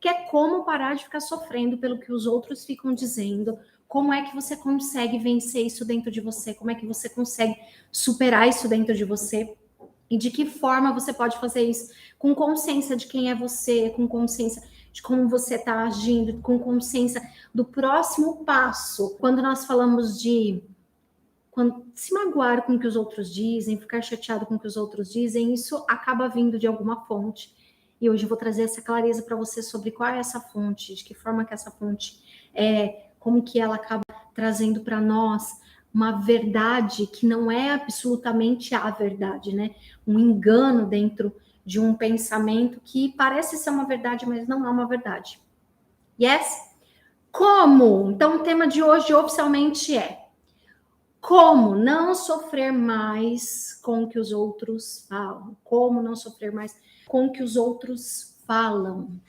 que é como parar de ficar sofrendo pelo que os outros ficam dizendo, como é que você consegue vencer isso dentro de você, como é que você consegue superar isso dentro de você, e de que forma você pode fazer isso com consciência de quem é você, com consciência de como você está agindo, com consciência do próximo passo. Quando nós falamos de se magoar com o que os outros dizem, ficar chateado com o que os outros dizem, isso acaba vindo de alguma fonte. E hoje eu vou trazer essa clareza para você sobre qual é essa fonte, de que forma que essa fonte é, como que ela acaba trazendo para nós uma verdade que não é absolutamente a verdade, né? Um engano dentro de um pensamento que parece ser uma verdade, mas não é uma verdade. Yes? Como? Então, o tema de hoje oficialmente é como não sofrer mais com o que os outros falam. Como não sofrer mais com o que os outros falam.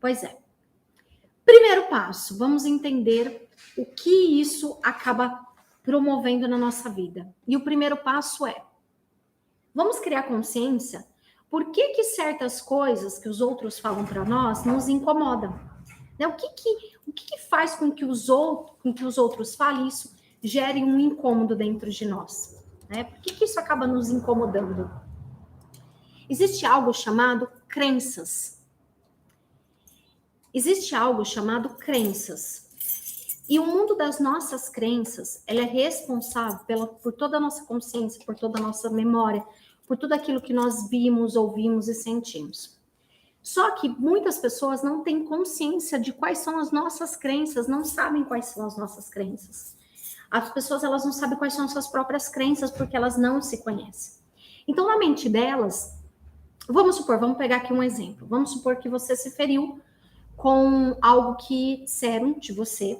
Pois é. Primeiro passo, vamos entender o que isso acaba promovendo na nossa vida. E o primeiro passo é, vamos criar consciência por que certas coisas que os outros falam para nós nos incomodam. Né? O que faz com que os outros falem isso gere um incômodo dentro de nós? Né? Por que isso acaba nos incomodando? Existe algo chamado crenças. Existe algo chamado crenças. E o mundo das nossas crenças, ela é responsável por toda a nossa consciência, por toda a nossa memória, por tudo aquilo que nós vimos, ouvimos e sentimos. Só que muitas pessoas não têm consciência de quais são as nossas crenças, não sabem quais são as nossas crenças. As pessoas, elas não sabem quais são as suas próprias crenças porque elas não se conhecem. Então, na mente delas, vamos pegar aqui um exemplo. Vamos supor que você se feriu com algo que disseram de você.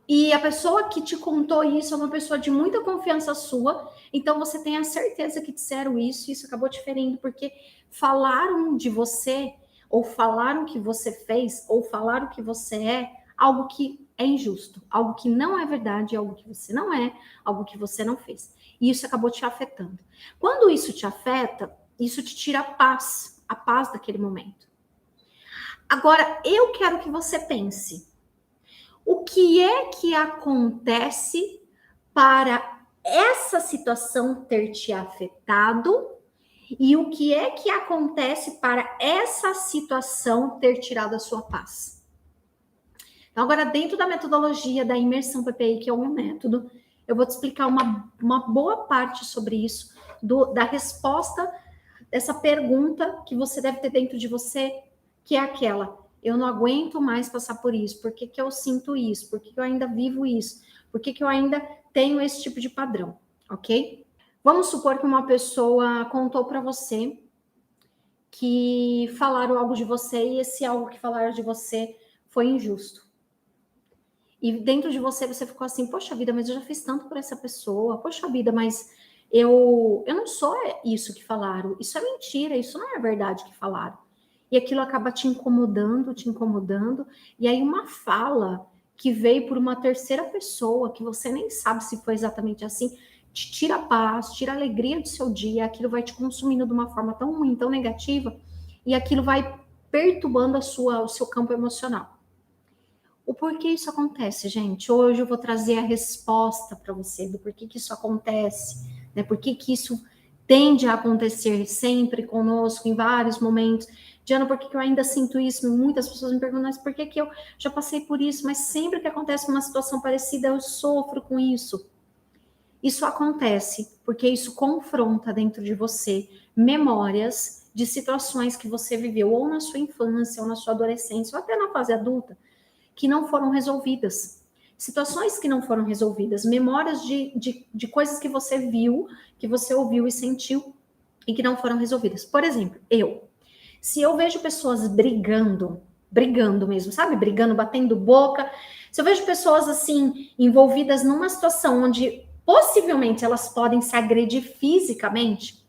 E a pessoa que te contou isso é uma pessoa de muita confiança sua, então você tem a certeza que disseram isso e isso acabou te ferindo, porque falaram de você, ou falaram que você fez, ou falaram que você é algo que é injusto, algo que não é verdade, algo que você não é, algo que você não fez. E isso acabou te afetando. Quando isso te afeta, isso te tira a paz daquele momento. Agora, eu quero que você pense. O que é que acontece para essa situação ter te afetado? E o que é que acontece para essa situação ter tirado a sua paz? Então, agora, dentro da metodologia da imersão PPI, que é o meu método, eu vou te explicar uma boa parte sobre isso, da resposta dessa pergunta que você deve ter dentro de você, que é aquela: eu não aguento mais passar por isso, por que eu sinto isso, por que eu ainda vivo isso, por que eu ainda tenho esse tipo de padrão, ok? Vamos supor que uma pessoa contou para você que falaram algo de você e esse algo que falaram de você foi injusto. E dentro de você ficou assim, poxa vida, mas eu já fiz tanto por essa pessoa, poxa vida, mas eu não sou isso que falaram, isso é mentira, isso não é a verdade que falaram. E aquilo acaba te incomodando, e aí uma fala que veio por uma terceira pessoa, que você nem sabe se foi exatamente assim, te tira a paz, tira a alegria do seu dia, aquilo vai te consumindo de uma forma tão ruim, tão negativa, e aquilo vai perturbando o seu campo emocional. O porquê isso acontece, gente? Hoje eu vou trazer a resposta para você do porquê que isso acontece, né? Por que isso tende a acontecer sempre conosco, em vários momentos. Diana, por que eu ainda sinto isso? Muitas pessoas me perguntam, mas por que eu já passei por isso? Mas sempre que acontece uma situação parecida, eu sofro com isso. Isso acontece porque isso confronta dentro de você memórias de situações que você viveu ou na sua infância, ou na sua adolescência, ou até na fase adulta, que não foram resolvidas. Situações que não foram resolvidas, memórias de coisas que você viu, que você ouviu e sentiu e que não foram resolvidas. Por exemplo, se eu vejo pessoas brigando mesmo, sabe? Brigando, batendo boca. Se eu vejo pessoas assim, envolvidas numa situação onde possivelmente elas podem se agredir fisicamente,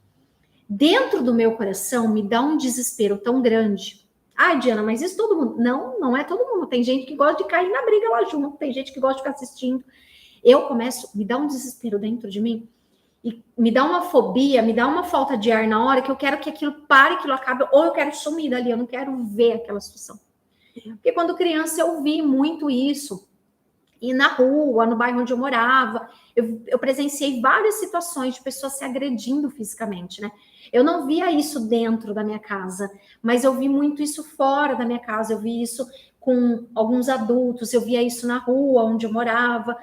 dentro do meu coração me dá um desespero tão grande. Ah, Diana, mas isso todo mundo... Não, não é todo mundo. Tem gente que gosta de cair na briga lá junto, tem gente que gosta de ficar assistindo. Eu começo, me dá um desespero dentro de mim, e me dá uma fobia, me dá uma falta de ar na hora que eu quero que aquilo pare, que aquilo acabe, ou eu quero sumir dali, eu não quero ver aquela situação. Porque quando criança eu vi muito isso, e na rua, no bairro onde eu morava, eu presenciei várias situações de pessoas se agredindo fisicamente, né? Eu não via isso dentro da minha casa, mas eu vi muito isso fora da minha casa, eu vi isso com alguns adultos, eu via isso na rua onde eu morava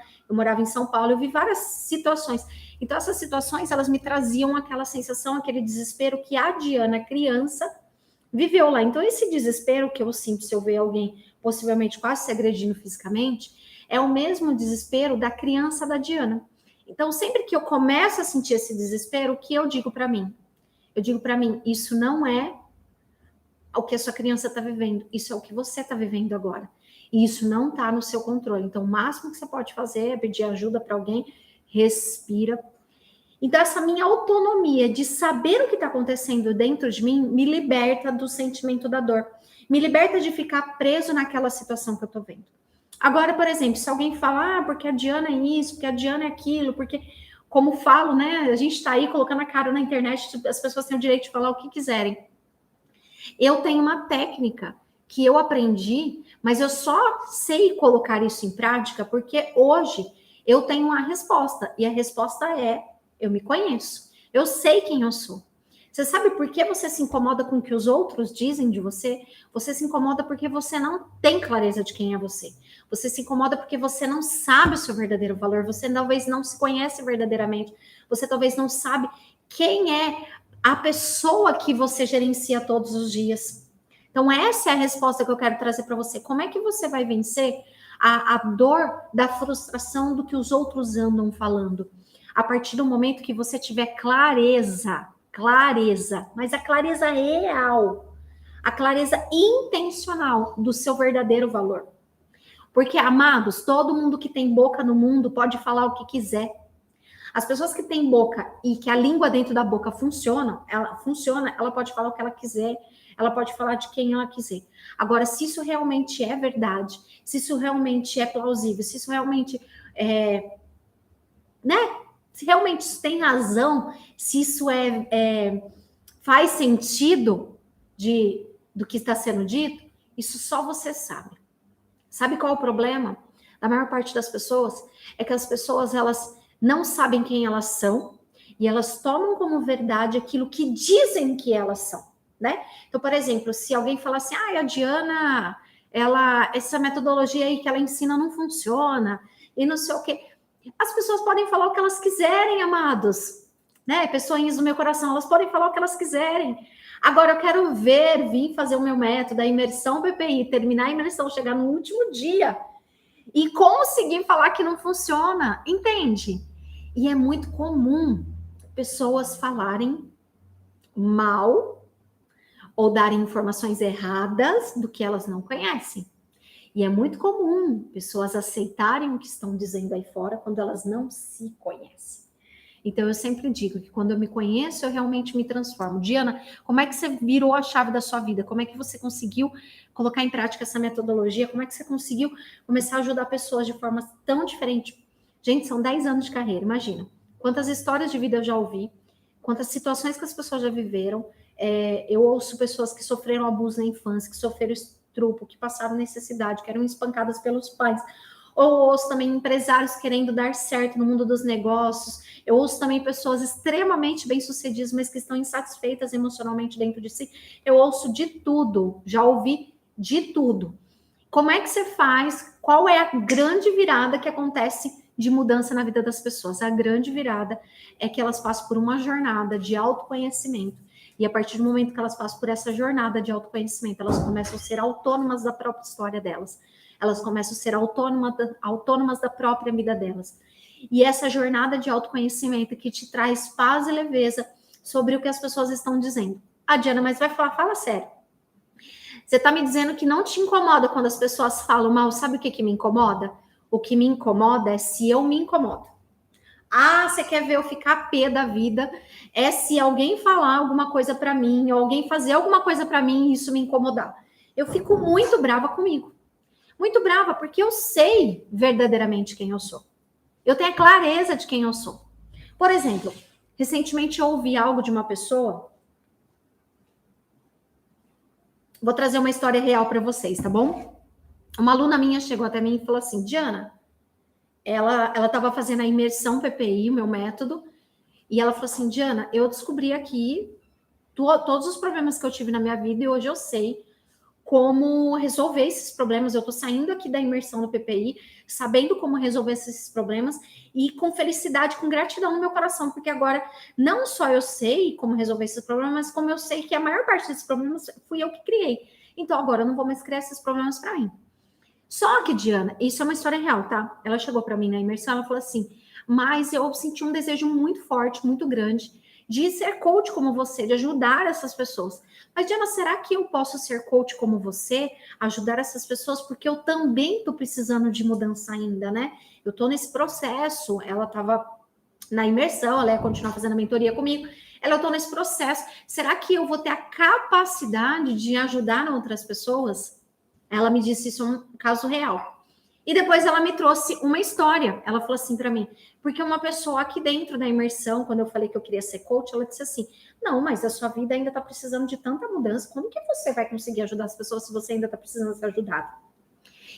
em São Paulo, eu vi várias situações. Então, essas situações, elas me traziam aquela sensação, aquele desespero que a Diana, criança, viveu lá. Então, esse desespero que eu sinto se eu ver alguém possivelmente quase se agredindo fisicamente, é o mesmo desespero da criança da Diana. Então, sempre que eu começo a sentir esse desespero, o que eu digo para mim? Eu digo para mim, isso não é o que a sua criança está vivendo, isso é o que você está vivendo agora. E isso não está no seu controle. Então, o máximo que você pode fazer é pedir ajuda para alguém, respira. Então, essa minha autonomia de saber o que está acontecendo dentro de mim me liberta do sentimento da dor. Me liberta de ficar preso naquela situação que eu estou vendo. Agora, por exemplo, se alguém fala, porque a Diana é isso, porque a Diana é aquilo, porque, como falo, né, a gente está aí colocando a cara na internet, as pessoas têm o direito de falar o que quiserem. Eu tenho uma técnica que eu aprendi, mas eu só sei colocar isso em prática porque hoje eu tenho uma resposta, e a resposta é, eu me conheço, eu sei quem eu sou. Você sabe por que você se incomoda com o que os outros dizem de você? Você se incomoda porque você não tem clareza de quem é você. Você se incomoda porque você não sabe o seu verdadeiro valor, você talvez não se conhece verdadeiramente, você talvez não sabe quem é a pessoa que você gerencia todos os dias. Então, essa é a resposta que eu quero trazer para você. Como é que você vai vencer a dor da frustração do que os outros andam falando? A partir do momento que você tiver clareza, mas a clareza real, a clareza intencional do seu verdadeiro valor. Porque, amados, todo mundo que tem boca no mundo pode falar o que quiser. As pessoas que têm boca e que a língua dentro da boca funciona, ela pode falar o que ela quiser, ela pode falar de quem ela quiser. Agora, se isso realmente é verdade, se isso realmente é plausível, se isso realmente é, né? Se realmente isso tem razão, se isso faz sentido do que está sendo dito, isso só você sabe. Sabe qual é o problema da maior parte das pessoas? É que as pessoas, elas não sabem quem elas são e elas tomam como verdade aquilo que dizem que elas são, né? Então, por exemplo, se alguém falar assim, a Diana, essa metodologia aí que ela ensina não funciona e não sei o quê. As pessoas podem falar o que elas quiserem, amados, né? Pessoinhas do meu coração, elas podem falar o que elas quiserem. Agora eu quero vir fazer o meu método, a imersão PPI, terminar a imersão, chegar no último dia e conseguir falar que não funciona, entende? E é muito comum pessoas falarem mal ou darem informações erradas do que elas não conhecem. E é muito comum pessoas aceitarem o que estão dizendo aí fora quando elas não se conhecem. Então, eu sempre digo que quando eu me conheço, eu realmente me transformo. Diana, como é que você virou a chave da sua vida? Como é que você conseguiu colocar em prática essa metodologia? Como é que você conseguiu começar a ajudar pessoas de forma tão diferente? Gente, são 10 anos de carreira, imagina. Quantas histórias de vida eu já ouvi, quantas situações que as pessoas já viveram. Eu ouço pessoas que sofreram abuso na infância, que sofreram estupro, que passaram necessidade, que eram espancadas pelos pais. Ou ouço também empresários querendo dar certo no mundo dos negócios. Eu ouço também pessoas extremamente bem-sucedidas, mas que estão insatisfeitas emocionalmente dentro de si. Eu ouço de tudo, já ouvi de tudo. Como é que você faz? Qual é a grande virada que acontece de mudança na vida das pessoas? A grande virada é que elas passam por uma jornada de autoconhecimento. E a partir do momento que elas passam por essa jornada de autoconhecimento, elas começam a ser autônomas da própria história delas. Elas começam a ser autônomas da própria vida delas. E essa jornada de autoconhecimento que te traz paz e leveza sobre o que as pessoas estão dizendo. Diana, mas vai falar, fala sério. Você está me dizendo que não te incomoda quando as pessoas falam mal, sabe o que me incomoda? O que me incomoda é se eu me incomodo. Ah, você quer ver eu ficar pé da vida? É se alguém falar alguma coisa para mim, ou alguém fazer alguma coisa para mim e isso me incomodar. Eu fico muito brava comigo. Muito brava, porque eu sei verdadeiramente quem eu sou. Eu tenho a clareza de quem eu sou. Por exemplo, recentemente eu ouvi algo de uma pessoa. Vou trazer uma história real para vocês, tá bom? Uma aluna minha chegou até mim e falou assim: Diana, ela estava fazendo a imersão PPI, o meu método, e ela falou assim: Diana, eu descobri aqui todos os problemas que eu tive na minha vida e hoje eu sei como resolver esses problemas. Eu tô saindo aqui da imersão do PPI, sabendo como resolver esses problemas e com felicidade, com gratidão no meu coração, porque agora não só eu sei como resolver esses problemas, mas como eu sei que a maior parte desses problemas fui eu que criei. Então agora eu não vou mais criar esses problemas para mim. Só que, Diana, isso é uma história real, tá? Ela chegou para mim na imersão, ela falou assim: mas eu senti um desejo muito forte, muito grande, de ser coach como você, de ajudar essas pessoas. Mas, Diana, será que eu posso ser coach como você, ajudar essas pessoas? Porque eu também tô precisando de mudança ainda, né? Eu tô nesse processo. Ela tava na imersão, ela ia continuar fazendo a mentoria comigo. Ela, eu tô nesse processo. Será que eu vou ter a capacidade de ajudar outras pessoas? Ela me disse isso um caso real. E depois ela me trouxe uma história. Ela falou assim para mim, porque uma pessoa aqui dentro da imersão, quando eu falei que eu queria ser coach, ela disse assim: não, mas a sua vida ainda está precisando de tanta mudança. Como que você vai conseguir ajudar as pessoas se você ainda está precisando ser ajudado?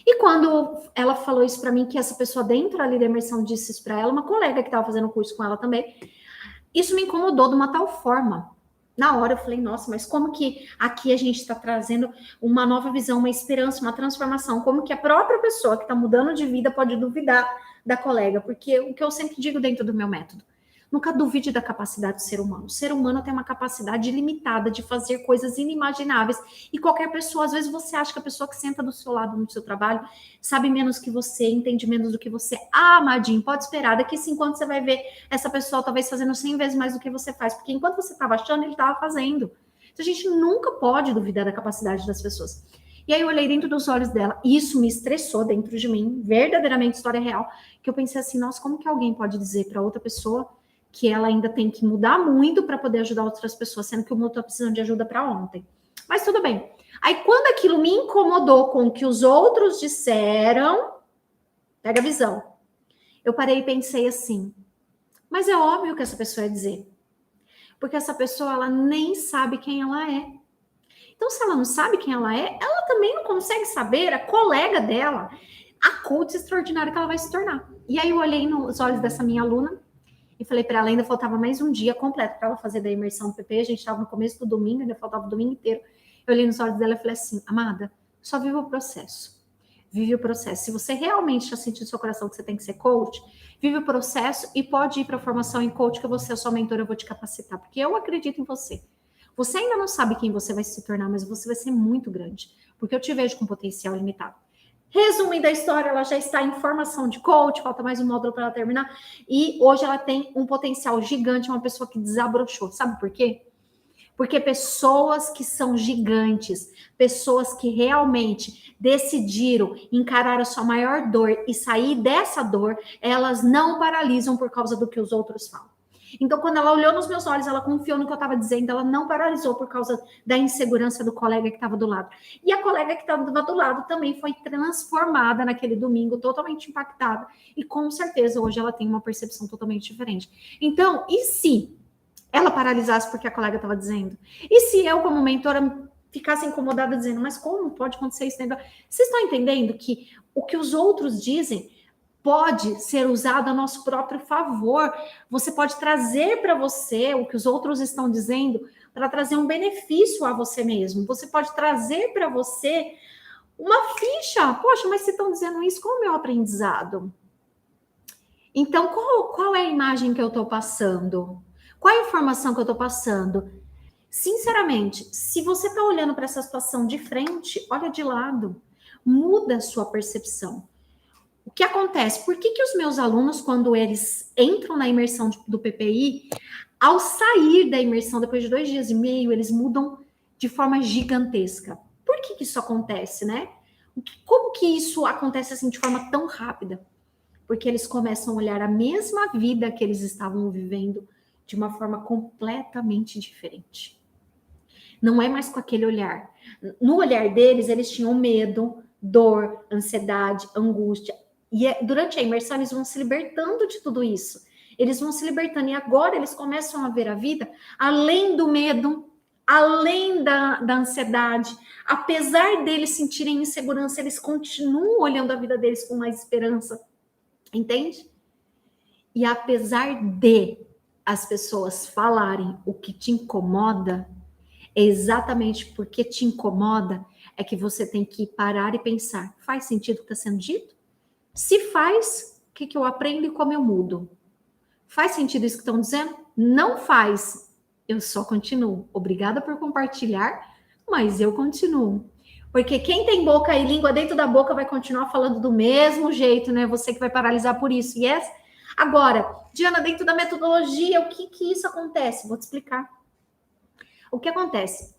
E quando ela falou isso para mim, que essa pessoa dentro ali da imersão disse isso para ela, uma colega que estava fazendo curso com ela também, isso me incomodou de uma tal forma. Na hora eu falei, nossa, mas como que aqui a gente está trazendo uma nova visão, uma esperança, uma transformação? Como que a própria pessoa que está mudando de vida pode duvidar da colega? Porque o que eu sempre digo dentro do meu método, nunca duvide da capacidade do ser humano. O ser humano tem uma capacidade ilimitada de fazer coisas inimagináveis. E qualquer pessoa, às vezes você acha que a pessoa que senta do seu lado no seu trabalho sabe menos que você, entende menos do que você. Ah, Madinho, pode esperar. Daqui 5 anos você vai ver essa pessoa talvez fazendo 100 vezes mais do que você faz. Porque enquanto você estava achando, ele estava fazendo. Então a gente nunca pode duvidar da capacidade das pessoas. E aí eu olhei dentro dos olhos dela, e isso me estressou dentro de mim, verdadeiramente história real, que eu pensei assim, nossa, como que alguém pode dizer para outra pessoa que ela ainda tem que mudar muito para poder ajudar outras pessoas, sendo que o mundo está precisando de ajuda para ontem. Mas tudo bem. Aí, quando aquilo me incomodou com o que os outros disseram, pega a visão. Eu parei e pensei assim, mas é óbvio que essa pessoa ia dizer. Porque essa pessoa, ela nem sabe quem ela é. Então, se ela não sabe quem ela é, ela também não consegue saber a colega dela, a coach extraordinária que ela vai se tornar. E aí eu olhei nos olhos dessa minha aluna, e falei para ela, ainda faltava mais um dia completo para ela fazer da imersão do PP. A gente estava no começo do domingo, ainda faltava o domingo inteiro. Eu olhei nos olhos dela e falei assim, amada, só viva o processo. Vive o processo. Se você realmente está sentindo no seu coração que você tem que ser coach, vive o processo e pode ir para a formação em coach, que você é sua mentora, eu vou te capacitar, porque eu acredito em você. Você ainda não sabe quem você vai se tornar, mas você vai ser muito grande, porque eu te vejo com potencial limitado. Resumindo a história, ela já está em formação de coach, falta mais um módulo para ela terminar. E hoje ela tem um potencial gigante, uma pessoa que desabrochou. Sabe por quê? Porque pessoas que são gigantes, pessoas que realmente decidiram encarar a sua maior dor e sair dessa dor, elas não paralisam por causa do que os outros falam. Então, quando ela olhou nos meus olhos, ela confiou no que eu estava dizendo, ela não paralisou por causa da insegurança do colega que estava do lado. E a colega que estava do lado também foi transformada naquele domingo, totalmente impactada. E com certeza hoje ela tem uma percepção totalmente diferente. Então, e se ela paralisasse porque a colega estava dizendo? E se eu, como mentora, ficasse incomodada dizendo, mas como pode acontecer isso dentro? Vocês estão entendendo que o que os outros dizem pode ser usado a nosso próprio favor. Você pode trazer para você o que os outros estão dizendo para trazer um benefício a você mesmo. Você pode trazer para você uma ficha. Poxa, mas se estão dizendo isso, qual é o meu aprendizado? Então, qual é a imagem que eu estou passando? Qual é a informação que eu estou passando? Sinceramente, se você está olhando para essa situação de frente, olha de lado. Muda a sua percepção. O que acontece? Por que os meus alunos, quando eles entram na imersão do PPI, ao sair da imersão, depois de 2 dias e meio, eles mudam de forma gigantesca? Por que isso acontece, né? Como que isso acontece assim de forma tão rápida? Porque eles começam a olhar a mesma vida que eles estavam vivendo de uma forma completamente diferente. Não é mais com aquele olhar. No olhar deles, eles tinham medo, dor, ansiedade, angústia. E durante a imersão, eles vão se libertando de tudo isso. Eles vão se libertando. E agora eles começam a ver a vida além do medo, além da ansiedade. Apesar deles sentirem insegurança, eles continuam olhando a vida deles com mais esperança. Entende? E apesar de as pessoas falarem o que te incomoda, é exatamente porque te incomoda é que você tem que parar e pensar, faz sentido o que está sendo dito? Se faz, o que eu aprendo e como eu mudo? Faz sentido isso que estão dizendo? Não faz. Eu só continuo. Obrigada por compartilhar, mas eu continuo. Porque quem tem boca e língua dentro da boca vai continuar falando do mesmo jeito, né? Você que vai paralisar por isso. Yes? Agora, Diana, dentro da metodologia, o que isso acontece? Vou te explicar. O que acontece?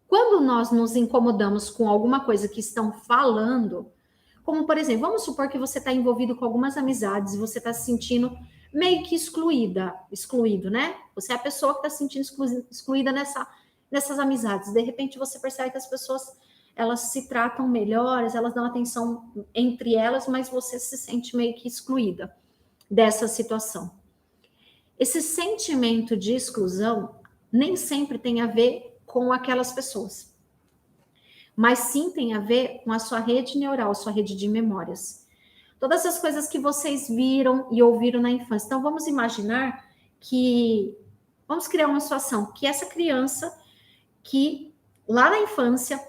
Quando nós nos incomodamos com alguma coisa que estão falando, como, por exemplo, vamos supor que você está envolvido com algumas amizades e você está se sentindo meio que excluído, né? Você é a pessoa que está se sentindo excluída nessas amizades. De repente, você percebe que as pessoas, elas se tratam melhores, elas dão atenção entre elas, mas você se sente meio que excluída dessa situação. Esse sentimento de exclusão nem sempre tem a ver com aquelas pessoas, mas sim tem a ver com a sua rede neural, sua rede de memórias. Todas as coisas que vocês viram e ouviram na infância. Então, vamos imaginar vamos criar uma situação que essa criança, que lá na infância,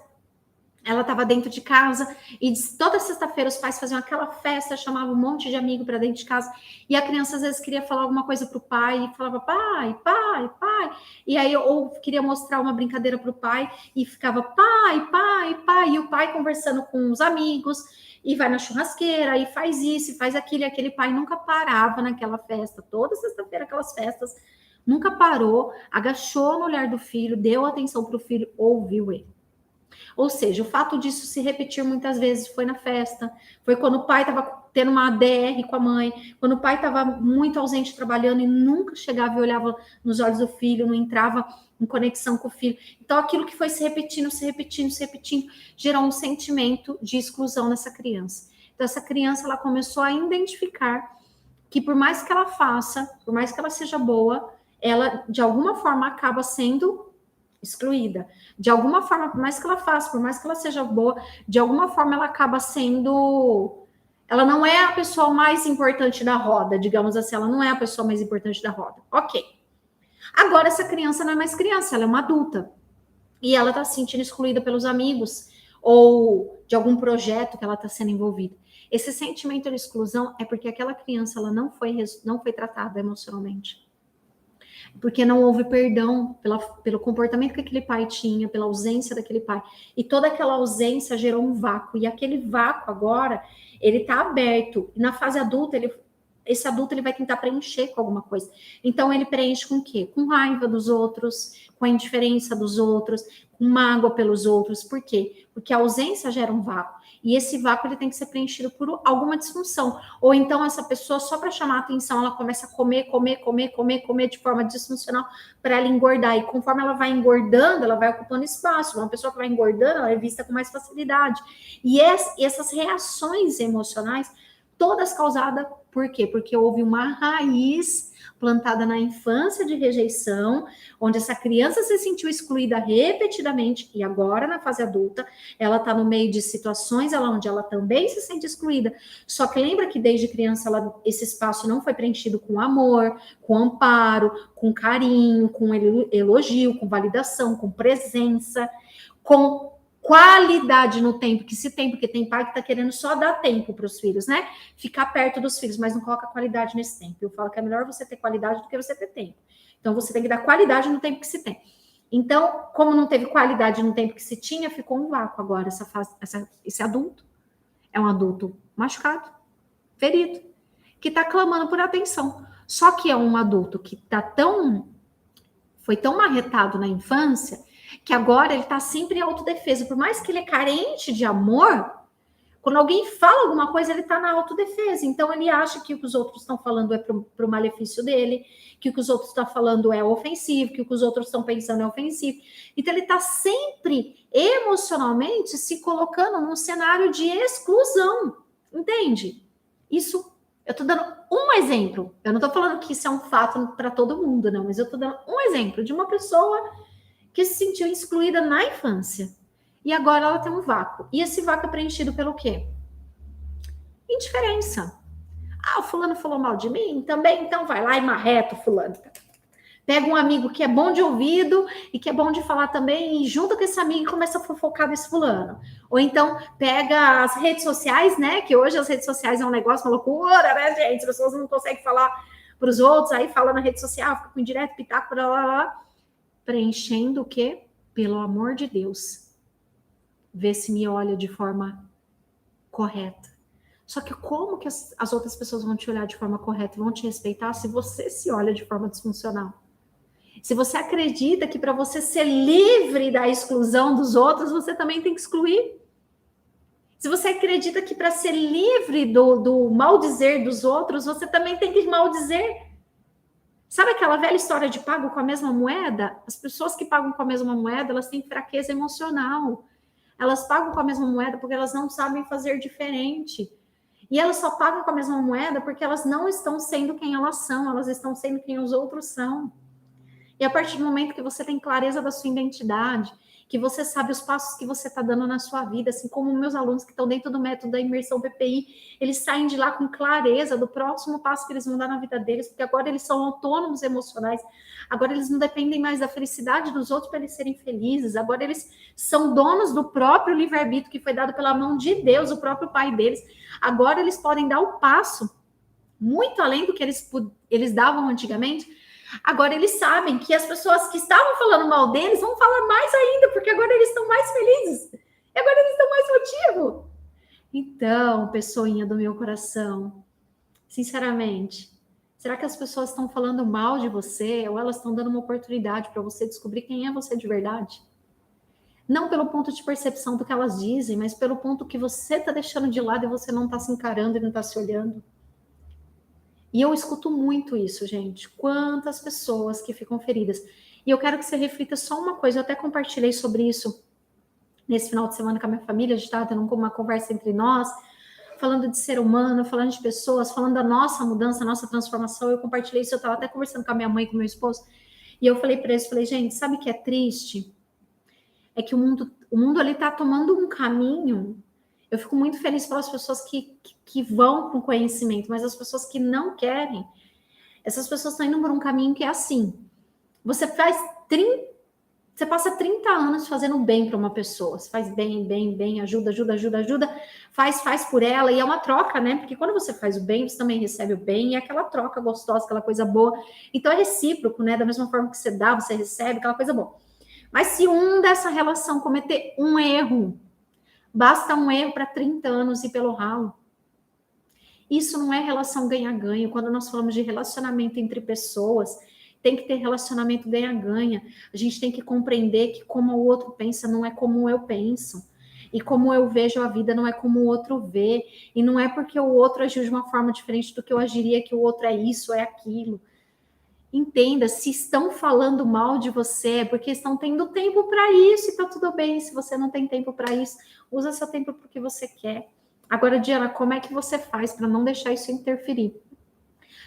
ela estava dentro de casa e toda sexta-feira os pais faziam aquela festa, chamavam um monte de amigo para dentro de casa e a criança às vezes queria falar alguma coisa para o pai e falava pai, pai, pai. E aí ou queria mostrar uma brincadeira para o pai e ficava pai, pai, pai. E o pai conversando com os amigos e vai na churrasqueira e faz isso e faz aquilo. E aquele pai nunca parava naquela festa. Toda sexta-feira aquelas festas, nunca parou, agachou no olhar do filho, deu atenção para o filho, ouviu ele. Ou seja, o fato disso se repetir muitas vezes foi na festa, foi quando o pai estava tendo uma DR com a mãe, quando o pai estava muito ausente trabalhando e nunca chegava e olhava nos olhos do filho, não entrava em conexão com o filho. Então, aquilo que foi se repetindo, gerou um sentimento de exclusão nessa criança. Então, essa criança, ela começou a identificar que por mais que ela faça, por mais que ela seja boa, ela, de alguma forma, acaba sendo excluída. De alguma forma, por mais que ela faça, por mais que ela seja boa, de alguma forma ela acaba sendo... Ela não é a pessoa mais importante da roda, digamos assim, ela não é a pessoa mais importante da roda. Ok. Agora, essa criança não é mais criança, ela é uma adulta. E ela está se sentindo excluída pelos amigos ou de algum projeto que ela está sendo envolvida. Esse sentimento de exclusão é porque aquela criança ela não foi tratada emocionalmente. Porque não houve perdão pelo comportamento que aquele pai tinha, pela ausência daquele pai. E toda aquela ausência gerou um vácuo. E aquele vácuo agora, ele está aberto. E na fase adulta, esse adulto ele vai tentar preencher com alguma coisa. Então, ele preenche com o quê? Com raiva dos outros, com a indiferença dos outros, com mágoa pelos outros. Por quê? Porque a ausência gera um vácuo. E esse vácuo ele tem que ser preenchido por alguma disfunção. Ou então essa pessoa, só para chamar a atenção, ela começa a comer de forma disfuncional para ela engordar. E conforme ela vai engordando, ela vai ocupando espaço. Uma pessoa que vai engordando, ela é vista com mais facilidade. E essas reações emocionais, todas causadas por quê? Porque houve uma raiz plantada na infância de rejeição, onde essa criança se sentiu excluída repetidamente, e agora, na fase adulta, ela está no meio de situações onde ela também se sente excluída. Só que lembra que desde criança esse espaço não foi preenchido com amor, com amparo, com carinho, com elogio, com validação, com presença, com qualidade no tempo que se tem, porque tem pai que tá querendo só dar tempo para os filhos, né? Ficar perto dos filhos, mas não coloca qualidade nesse tempo. Eu falo que é melhor você ter qualidade do que você ter tempo. Então, você tem que dar qualidade no tempo que se tem. Então, como não teve qualidade no tempo que se tinha, ficou um vácuo agora. Esse adulto é um adulto machucado, ferido, que tá clamando por atenção. Só que é um adulto que foi tão marretado na infância que agora ele está sempre em autodefesa. Por mais que ele é carente de amor, Quando alguém fala alguma coisa, ele está na autodefesa. Então, ele acha que o que os outros estão falando é para o malefício dele, que o que os outros estão falando é ofensivo, que o que os outros estão pensando é ofensivo. Então, ele está sempre emocionalmente se colocando num cenário de exclusão. Entende? Isso, eu estou dando um exemplo. Eu não estou falando que isso é um fato para todo mundo, não. Mas eu estou dando um exemplo de uma pessoa que se sentiu excluída na infância. E agora ela tem um vácuo. E esse vácuo é preenchido pelo quê? Indiferença. Ah, o fulano falou mal de mim? Também, então vai lá e marreta o fulano. Pega um amigo que é bom de ouvido e que é bom de falar também e junta com esse amigo e começa a fofocar desse fulano. Ou então pega as redes sociais, né? Que hoje as redes sociais é um negócio, uma loucura, né, gente? As pessoas não conseguem falar para os outros, aí fala na rede social, fica com indireto, pitaco, blá, blá, blá. Preenchendo o quê? Pelo amor de Deus. Vê se me olha de forma correta. Só que como que as outras pessoas vão te olhar de forma correta, vão te respeitar se você se olha de forma disfuncional? Se você acredita que para você ser livre da exclusão dos outros, você também tem que excluir. Se você acredita que para ser livre do maldizer dos outros, você também tem que maldizer. Sabe aquela velha história de pago com a mesma moeda? As pessoas que pagam com a mesma moeda, elas têm fraqueza emocional. Elas pagam com a mesma moeda porque elas não sabem fazer diferente. E elas só pagam com a mesma moeda porque elas não estão sendo quem elas são, elas estão sendo quem os outros são. E a partir do momento que você tem clareza da sua identidade, que você sabe os passos que você está dando na sua vida, assim como meus alunos que estão dentro do método da imersão PPI, eles saem de lá com clareza do próximo passo que eles vão dar na vida deles, porque agora eles são autônomos emocionais, agora eles não dependem mais da felicidade dos outros para eles serem felizes, agora eles são donos do próprio livre-arbítrio que foi dado pela mão de Deus, o próprio Pai deles. Agora eles podem dar o passo muito além do que eles davam antigamente. Agora eles sabem que as pessoas que estavam falando mal deles vão falar mais ainda, porque agora eles estão mais felizes. E agora eles estão mais motivos. Então, pessoinha do meu coração, sinceramente, será que as pessoas estão falando mal de você ou elas estão dando uma oportunidade para você descobrir quem é você de verdade? Não pelo ponto de percepção do que elas dizem, mas pelo ponto que você está deixando de lado e você não está se encarando e não está se olhando. E eu escuto muito isso, gente. Quantas pessoas que ficam feridas. E eu quero que você reflita só uma coisa. Eu até compartilhei sobre isso nesse final de semana com a minha família. A gente estava tendo uma conversa entre nós, falando de ser humano, falando de pessoas, falando da nossa mudança, nossa transformação. Eu compartilhei isso. Eu estava até conversando com a minha mãe, com o meu esposo. E eu falei para eles, falei, gente, sabe o que é triste? É que o mundo ali está tomando um caminho. Eu fico muito feliz pelas pessoas que vão com conhecimento, mas as pessoas que não querem, essas pessoas estão indo por um caminho que é assim. Você passa 30 anos fazendo bem para uma pessoa. Você faz bem, ajuda, faz por ela, e é uma troca, né? Porque quando você faz o bem, você também recebe o bem, e é aquela troca gostosa, aquela coisa boa. Então é recíproco, né? Da mesma forma que você dá, você recebe, aquela coisa boa. Mas se um dessa relação cometer um erro, basta um erro para 30 anos ir pelo ralo. Isso não é relação ganha-ganha. Quando nós falamos de relacionamento entre pessoas, tem que ter relacionamento ganha-ganha. A gente tem que compreender que como o outro pensa não é como eu penso. E como eu vejo a vida não é como o outro vê. E não é porque o outro agiu de uma forma diferente do que eu agiria que o outro é isso, é aquilo. Entenda, se estão falando mal de você, é porque estão tendo tempo para isso e tá tudo bem. Se você não tem tempo para isso, usa seu tempo para o que você quer. Agora, Diana, como é que você faz para não deixar isso interferir?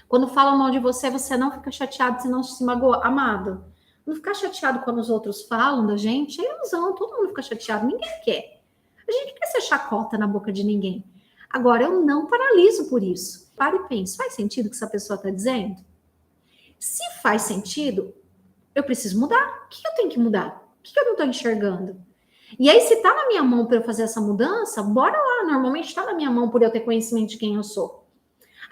Quando falam mal de você, você não fica chateado, você não se magoa. Amado, não ficar chateado quando os outros falam da gente é ilusão, todo mundo fica chateado, ninguém quer. A gente quer ser chacota na boca de ninguém. Agora, eu não paraliso por isso. Pare e pense, faz sentido o que essa pessoa está dizendo? Se faz sentido, eu preciso mudar. O que eu tenho que mudar? O que eu não estou enxergando? E aí, se está na minha mão para eu fazer essa mudança, bora lá. Normalmente está na minha mão por eu ter conhecimento de quem eu sou.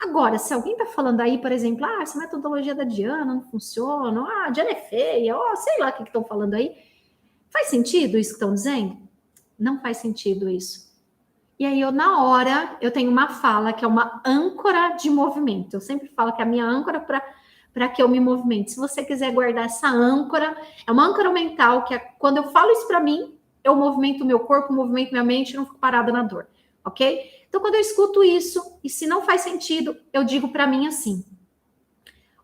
Agora, se alguém está falando aí, por exemplo, essa metodologia da Diana não funciona, a Diana é feia, sei lá o que estão falando aí. Faz sentido isso que estão dizendo? Não faz sentido isso. E aí, na hora, eu tenho uma fala que é uma âncora de movimento. Eu sempre falo que é a minha âncora para que eu me movimente. Se você quiser guardar essa âncora, é uma âncora mental, que é quando eu falo isso para mim, eu movimento o meu corpo, movimento minha mente, não fico parada na dor. ok? Então, quando eu escuto isso, e se não faz sentido, eu digo para mim assim: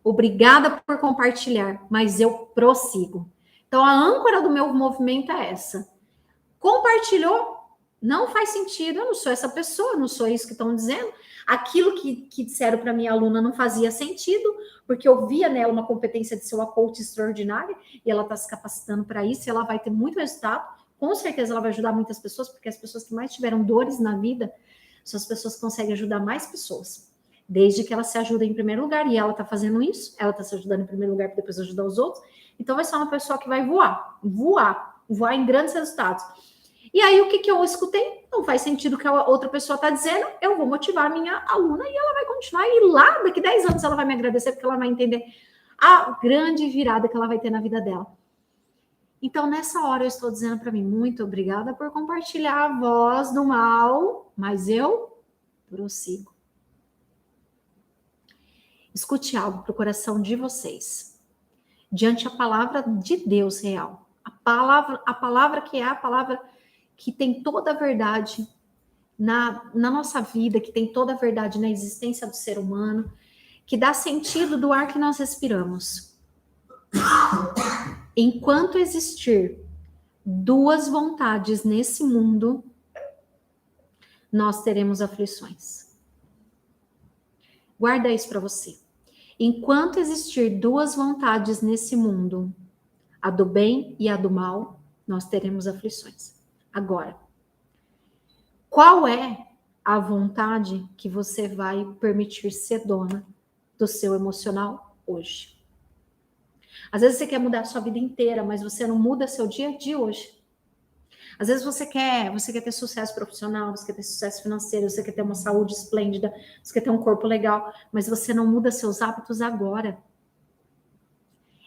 obrigada por compartilhar, mas eu prossigo. Então, a âncora do meu movimento é essa. Compartilhou, não faz sentido, eu não sou essa pessoa, não sou isso que estão dizendo. Aquilo que disseram para minha aluna não fazia sentido, porque eu via nela uma competência de ser uma coach extraordinária, e ela está se capacitando para isso, e ela vai ter muito resultado. Com certeza ela vai ajudar muitas pessoas, porque as pessoas que mais tiveram dores na vida são as pessoas que conseguem ajudar mais pessoas. Desde que ela se ajuda em primeiro lugar, e ela está fazendo isso, ela está se ajudando em primeiro lugar para depois ajudar os outros. Então vai ser uma pessoa que vai voar em grandes resultados. E aí o que eu escutei? Não faz sentido o que a outra pessoa está dizendo, eu vou motivar a minha aluna e ela vai continuar. E lá, daqui 10 anos, ela vai me agradecer, porque ela vai entender a grande virada que ela vai ter na vida dela. Então, nessa hora, eu estou dizendo para mim, muito obrigada por compartilhar a voz do mal, mas eu prossigo. Escute algo para o coração de vocês. Diante a palavra de Deus real. A palavra que é a palavra que tem toda a verdade na nossa vida, que tem toda a verdade na existência do ser humano, que dá sentido do ar que nós respiramos. Enquanto existir duas vontades nesse mundo, nós teremos aflições. Guarda isso para você. Enquanto existir duas vontades nesse mundo, a do bem e a do mal, nós teremos aflições. Agora, qual é a vontade que você vai permitir ser dona do seu emocional hoje? Às vezes você quer mudar a sua vida inteira, mas você não muda seu dia a dia hoje. Às vezes você quer ter sucesso profissional, você quer ter sucesso financeiro, você quer ter uma saúde esplêndida, você quer ter um corpo legal, mas você não muda seus hábitos agora.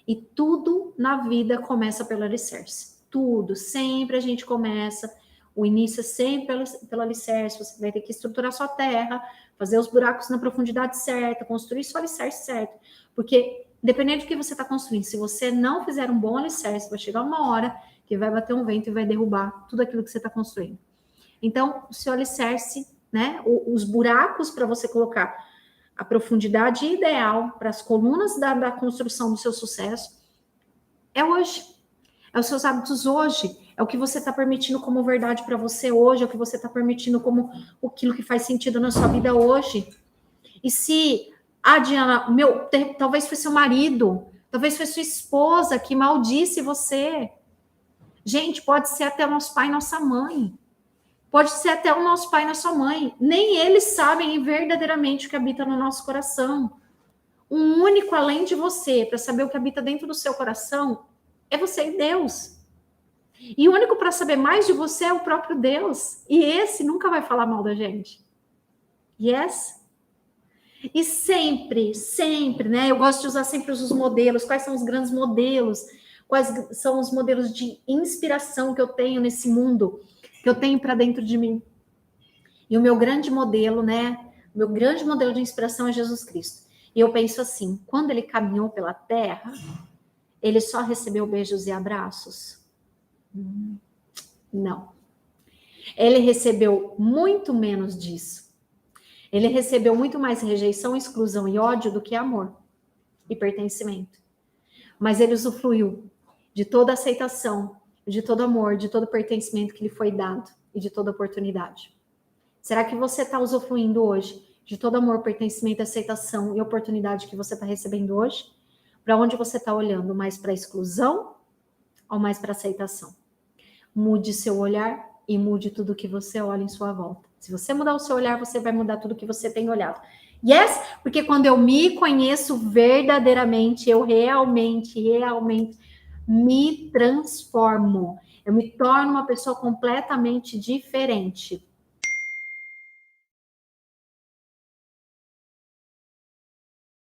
E tudo na vida começa pelo alicerce. Tudo, sempre a gente começa, o início é sempre pelo alicerce, você vai ter que estruturar sua terra, fazer os buracos na profundidade certa, construir seu alicerce certo, porque independente do que você está construindo, se você não fizer um bom alicerce, vai chegar uma hora que vai bater um vento e vai derrubar tudo aquilo que você está construindo. Então, o seu alicerce, né, os buracos para você colocar a profundidade ideal para as colunas da construção do seu sucesso é hoje. É os seus hábitos hoje. É o que você está permitindo como verdade para você hoje. É o que você está permitindo como aquilo que faz sentido na sua vida hoje. E se, Diana, talvez foi seu marido, talvez foi sua esposa que maldisse você. Gente, pode ser até o nosso pai e nossa mãe. Pode ser até o nosso pai e nossa mãe. Nem eles sabem verdadeiramente o que habita no nosso coração. Um único além de você, para saber o que habita dentro do seu coração, é você e Deus. E o único para saber mais de você é o próprio Deus. E esse nunca vai falar mal da gente. Yes? E sempre, né? Eu gosto de usar sempre os modelos. Quais são os grandes modelos? Quais são os modelos de inspiração que eu tenho nesse mundo? Que eu tenho para dentro de mim? E o meu grande modelo, né? O meu grande modelo de inspiração é Jesus Cristo. E eu penso assim, quando ele caminhou pela terra, ele só recebeu beijos e abraços? Não. Ele recebeu muito menos disso. Ele recebeu muito mais rejeição, exclusão e ódio do que amor e pertencimento. Mas ele usufruiu de toda aceitação, de todo amor, de todo pertencimento que lhe foi dado e de toda oportunidade. Será que você está usufruindo hoje de todo amor, pertencimento, aceitação e oportunidade que você está recebendo hoje? Para onde você está olhando? Mais para a exclusão ou mais para a aceitação? Mude seu olhar e mude tudo que você olha em sua volta. Se você mudar o seu olhar, você vai mudar tudo que você tem olhado. Yes? Porque quando eu me conheço verdadeiramente, eu realmente me transformo. Eu me torno uma pessoa completamente diferente.